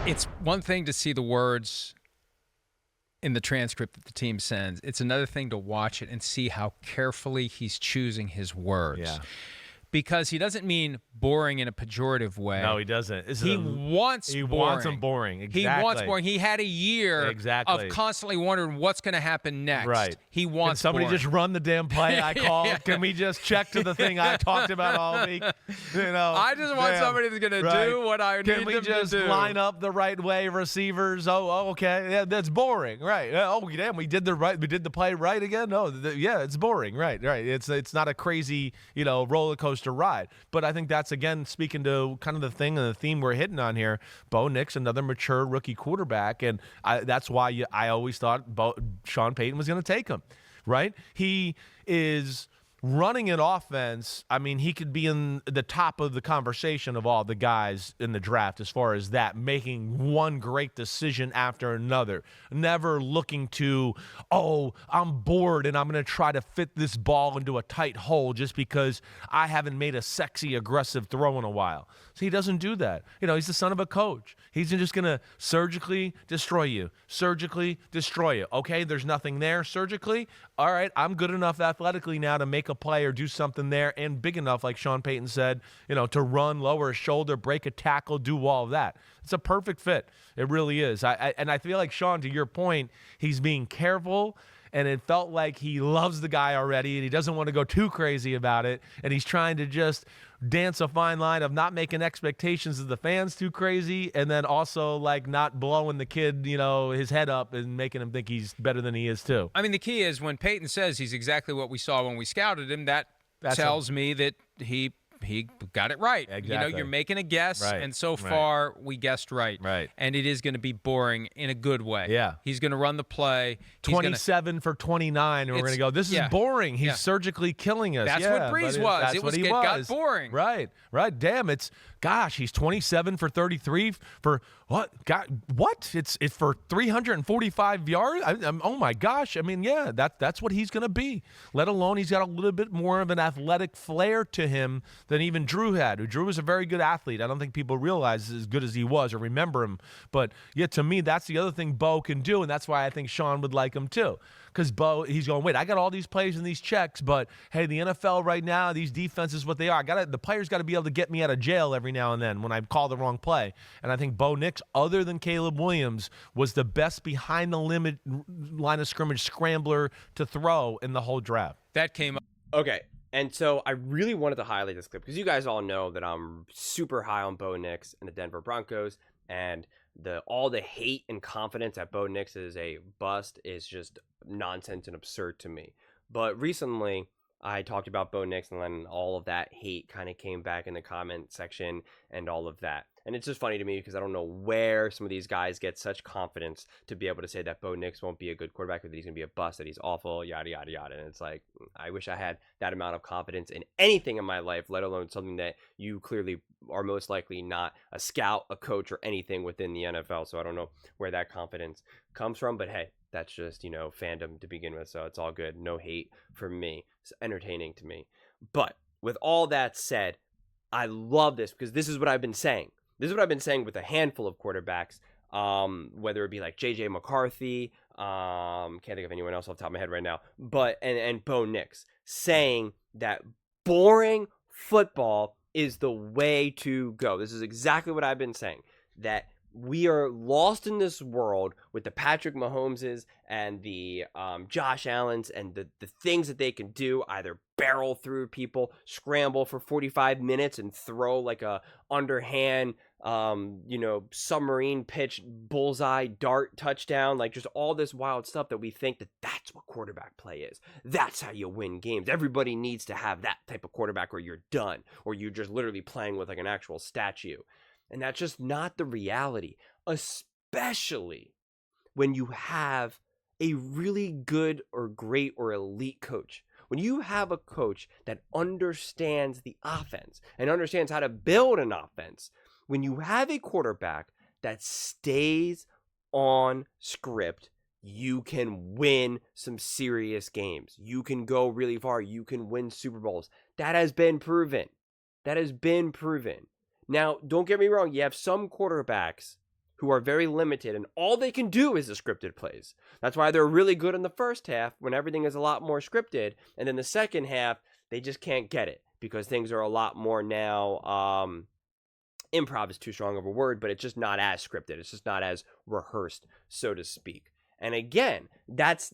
It's one thing to see the words in the transcript that the team sends. It's another thing to watch it and see how carefully he's choosing his words. Yeah. Because he doesn't mean boring in a pejorative way. No, he doesn't. He wants them boring. Exactly. He wants boring. He had a year of constantly wondering what's going to happen next. Right. He wants Can somebody boring. just run the damn play I called? Yeah. Can we just check to the thing I talked about all week? I just want somebody that's going to do what I need them to do. Can we just line up the right way, receivers? Oh, okay. Yeah, that's boring. Right. Oh, damn, we did the play right again? No, it's boring. Right. It's not a crazy, roller coaster ride. But I think that's, again, speaking to kind of the thing and the theme we're hitting on here. Bo Nix, another mature rookie quarterback, and that's why I always thought Sean Payton was going to take him, right? He is running an offense. I mean, he could be in the top of the conversation of all the guys in the draft as far as that, making one great decision after another, never looking to, I'm bored and I'm going to try to fit this ball into a tight hole just because I haven't made a sexy, aggressive throw in a while. So he doesn't do that. He's the son of a coach. He's just going to surgically destroy you. Okay, there's nothing there surgically. All right, I'm good enough athletically now to make a play or do something there, and big enough, like Sean Payton said, to run, lower a shoulder, break a tackle, do all of that. It's a perfect fit. It really is. I feel like, Sean, to your point, he's being careful, and it felt like he loves the guy already, and he doesn't want to go too crazy about it, and he's trying to just dance a fine line of not making expectations of the fans too crazy, and then also like not blowing the kid, his head up and making him think he's better than he is too. I mean, the key is when Payton says he's exactly what we saw when we scouted him, that tells me that he got it right. Exactly. You're making a guess, and so far we guessed right. Right. And it is going to be boring in a good way. Yeah. He's going to run the play. 27 for 29, and we're going to go, this is boring. He's surgically killing us. That's what Breeze was. It got boring. Right. Damn, he's 27 for 33 for what? What? It's for 345 yards? Oh, my gosh. I mean, that's what he's going to be, let alone he's got a little bit more of an athletic flair to him than even Drew had. Drew was a very good athlete. I don't think people realize as good as he was or remember him. But, to me, that's the other thing Bo can do, and that's why I think Sean would like him too. Because Bo, he's going, wait, I got all these plays and these checks, but, hey, the NFL right now, these defenses, what they are. The players got to be able to get me out of jail every now and then when I call the wrong play. And I think Bo Nix, other than Caleb Williams, was the best behind-the-limit line of scrimmage scrambler to throw in the whole draft. That came up. Okay. And so I really wanted to highlight this clip because you guys all know that I'm super high on Bo Nix and the Denver Broncos, and all the hate and confidence that Bo Nix is a bust is just nonsense and absurd to me. But recently I talked about Bo Nix, and then all of that hate kind of came back in the comment section and all of that. And it's just funny to me because I don't know where some of these guys get such confidence to be able to say that Bo Nix won't be a good quarterback, or that he's going to be a bust, that he's awful, yada, yada, yada. And it's like, I wish I had that amount of confidence in anything in my life, let alone something that you clearly are most likely not a scout, a coach, or anything within the NFL. So I don't know where that confidence comes from. But hey, that's just, fandom to begin with. So it's all good. No hate from me. It's entertaining to me. But with all that said, I love this because this is what I've been saying. This is what I've been saying with a handful of quarterbacks, whether it be like J.J. McCarthy, can't think of anyone else off the top of my head right now, but and Bo Nix, saying that boring football is the way to go. This is exactly what I've been saying, that we are lost in this world with the Patrick Mahomeses and the Josh Allens and the things that they can do, either barrel through people, scramble for 45 minutes and throw like a underhand, submarine pitch, bullseye, dart, touchdown, like just all this wild stuff that we think that that's what quarterback play is. That's how you win games. Everybody needs to have that type of quarterback, or you're done, or you're just literally playing with like an actual statue. And that's just not the reality, especially when you have a really good or great or elite coach. When you have a coach that understands the offense and understands how to build an offense, when you have a quarterback that stays on script, you can win some serious games. You can go really far. You can win Super Bowls. That has been proven. Now, don't get me wrong. You have some quarterbacks who are very limited, and all they can do is the scripted plays. That's why they're really good in the first half when everything is a lot more scripted, and then the second half they just can't get it because things are a lot more now. Improv is too strong of a word, but it's just not as scripted. It's just not as rehearsed, so to speak. And again, that's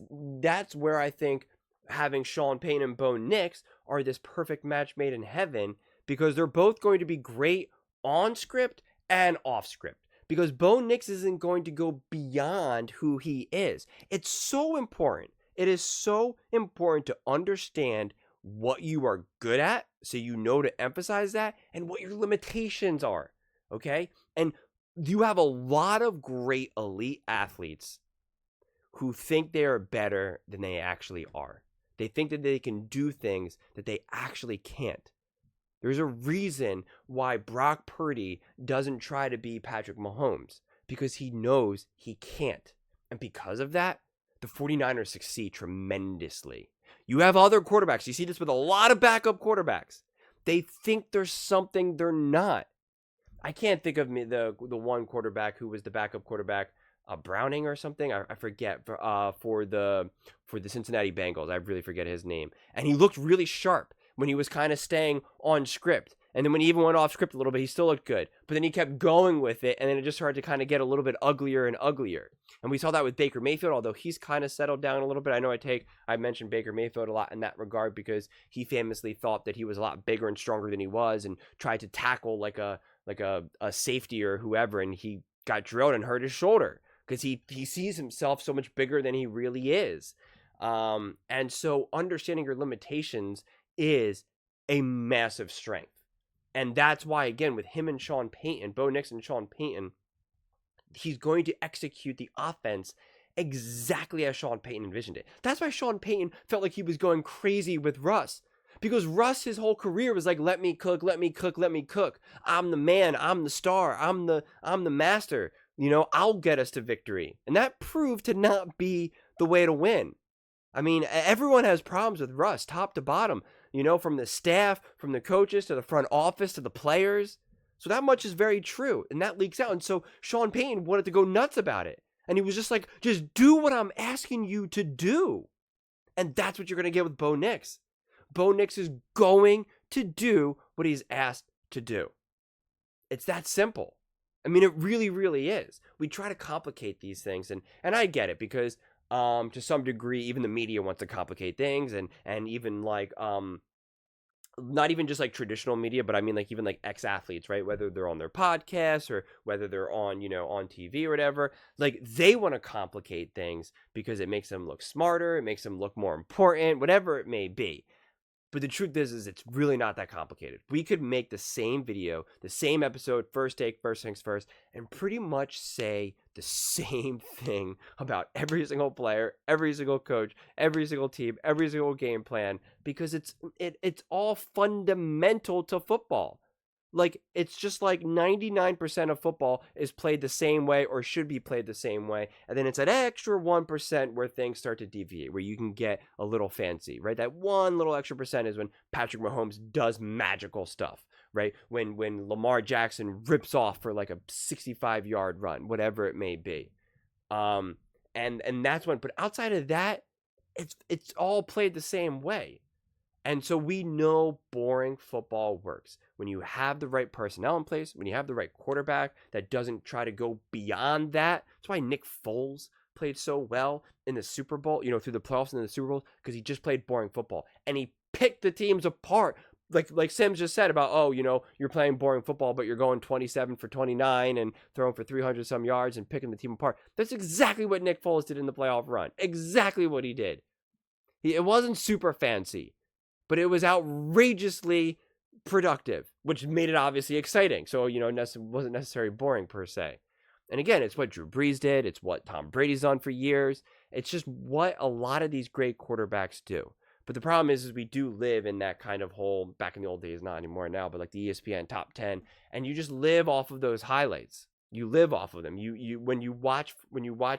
where I think having Sean Payton and Bo Nix are this perfect match made in heaven, because they're both going to be great on script and off script, because Bo Nix isn't going to go beyond who he is. It's so important. It is so important to understand what you are good at, so you know to emphasize that, and what your limitations are, okay? And you have a lot of great elite athletes who think they are better than they actually are. They think that they can do things that they actually can't. There's a reason why Brock Purdy doesn't try to be Patrick Mahomes, because he knows he can't. And because of that, the 49ers succeed tremendously. You have other quarterbacks. You see this with a lot of backup quarterbacks. They think there's something they're not. I can't think of the one quarterback who was the backup quarterback, Browning or something. I forget for the Cincinnati Bengals. I really forget his name. And he looked really sharp when he was kind of staying on script. And then when he even went off script a little bit, he still looked good. But then he kept going with it, and then it just started to kind of get a little bit uglier and uglier. And we saw that with Baker Mayfield, although he's kind of settled down a little bit. I know I mentioned Baker Mayfield a lot in that regard, because he famously thought that he was a lot bigger and stronger than he was, and tried to tackle like a safety or whoever, and he got drilled and hurt his shoulder because he sees himself so much bigger than he really is. And so understanding your limitations is a massive strength. And that's why, again, with him and Sean Payton, Bo Nix and Sean Payton, he's going to execute the offense exactly as Sean Payton envisioned it. That's why Sean Payton felt like he was going crazy with Russ. Because Russ, his whole career was like, let me cook, let me cook, let me cook. I'm the man, I'm the star, I'm the master. I'll get us to victory. And that proved to not be the way to win. I mean, everyone has problems with Russ, top to bottom. From the staff, from the coaches, to the front office, to the players. So that much is very true, and that leaks out. And so Sean Payton wanted to go nuts about it. And he was just like, just do what I'm asking you to do. And that's what you're going to get with Bo Nix. Bo Nix is going to do what he's asked to do. It's that simple. I mean, it really, really is. We try to complicate these things, and I get it, because to some degree, even the media wants to complicate things, and even like not even just like traditional media, but I mean like even like ex-athletes, right? Whether they're on their podcasts or whether they're on on TV or whatever, like they want to complicate things because it makes them look smarter, it makes them look more important, whatever it may be. But the truth is it's really not that complicated. We could make the same video, the same episode, first take, first things first, and pretty much say the same thing about every single player, every single coach, every single team, every single game plan, because it's all fundamental to football. Like, it's just like 99% of football is played the same way or should be played the same way. And then it's that extra 1% where things start to deviate, where you can get a little fancy, right? That one little extra percent is when Patrick Mahomes does magical stuff, right? When Lamar Jackson rips off for like a 65-yard run, whatever it may be. And that's when, but outside of that, it's all played the same way. And so we know boring football works. When you have the right personnel in place, when you have the right quarterback that doesn't try to go beyond that. That's why Nick Foles played so well in the Super Bowl, through the playoffs and the Super Bowl, because he just played boring football. And he picked the teams apart. Like Sims just said about, you're playing boring football, but you're going 27 for 29 and throwing for 300 some yards and picking the team apart. That's exactly what Nick Foles did in the playoff run. Exactly what he did. It wasn't super fancy, but it was outrageously productive, which made it obviously exciting. So, it wasn't necessarily boring per se. And again, it's what Drew Brees did. It's what Tom Brady's done for years. It's just what a lot of these great quarterbacks do. But the problem is we do live in that kind of whole, back in the old days, not anymore now, but like the ESPN top 10, and you just live off of those highlights. You live off of them. When you watch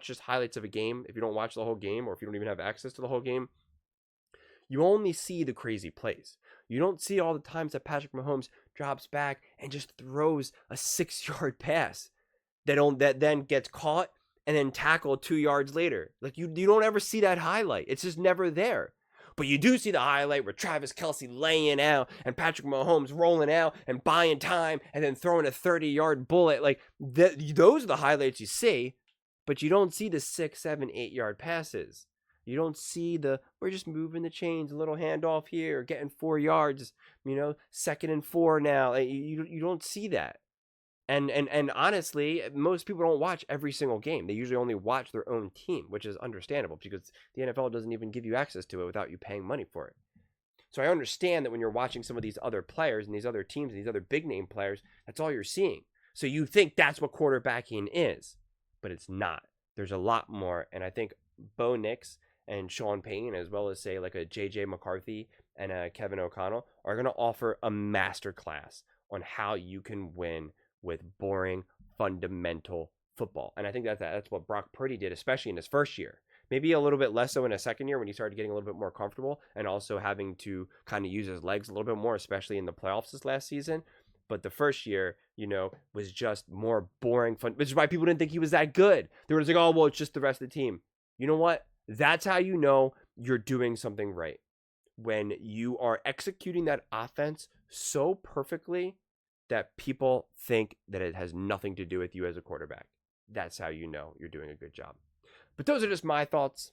just highlights of a game, if you don't watch the whole game, or if you don't even have access to the whole game, you only see the crazy plays. You don't see all the times that Patrick Mahomes drops back and just throws a 6-yard pass. that then gets caught and then tackled 2 yards later. Like you don't ever see that highlight. It's just never there. But you do see the highlight where Travis Kelce laying out and Patrick Mahomes rolling out and buying time and then throwing a 30-yard bullet. Like those are the highlights you see, but you don't see the 6, 7, 8-yard passes. You don't see we're just moving the chains, a little handoff here, getting 4 yards, 2nd and 4 now. You don't see that. And honestly, most people don't watch every single game. They usually only watch their own team, which is understandable because the NFL doesn't even give you access to it without you paying money for it. So I understand that when you're watching some of these other players and these other teams and these other big name players, that's all you're seeing. So you think that's what quarterbacking is, but it's not. There's a lot more. And I think Bo Nix and Sean Payton, as well as say like a JJ McCarthy and a Kevin O'Connell, are going to offer a masterclass on how you can win with boring, fundamental football. And I think that's what Brock Purdy did, especially in his first year. Maybe a little bit less so in his second year when he started getting a little bit more comfortable and also having to kind of use his legs a little bit more, especially in the playoffs this last season. But the first year, was just more boring fun, which is why people didn't think he was that good. They were just like, oh, well, it's just the rest of the team. You know what? That's how you know you're doing something right. When you are executing that offense so perfectly that people think that it has nothing to do with you as a quarterback. That's how you know you're doing a good job. But those are just my thoughts.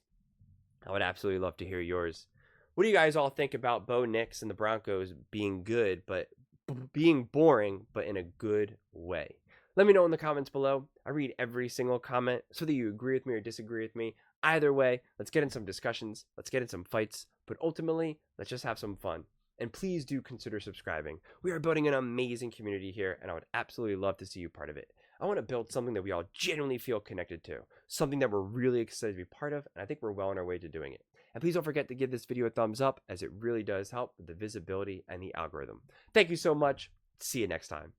I would absolutely love to hear yours. What do you guys all think about Bo Nix and the Broncos being good, but being boring, but in a good way? Let me know in the comments below. I read every single comment, so that you agree with me or disagree with me. Either way, let's get in some discussions. Let's get in some fights. But ultimately, let's just have some fun. And please do consider subscribing. We are building an amazing community here, and I would absolutely love to see you part of it. I want to build something that we all genuinely feel connected to, something that we're really excited to be part of, and I think we're well on our way to doing it. And please don't forget to give this video a thumbs up, as it really does help with the visibility and the algorithm. Thank you so much. See you next time.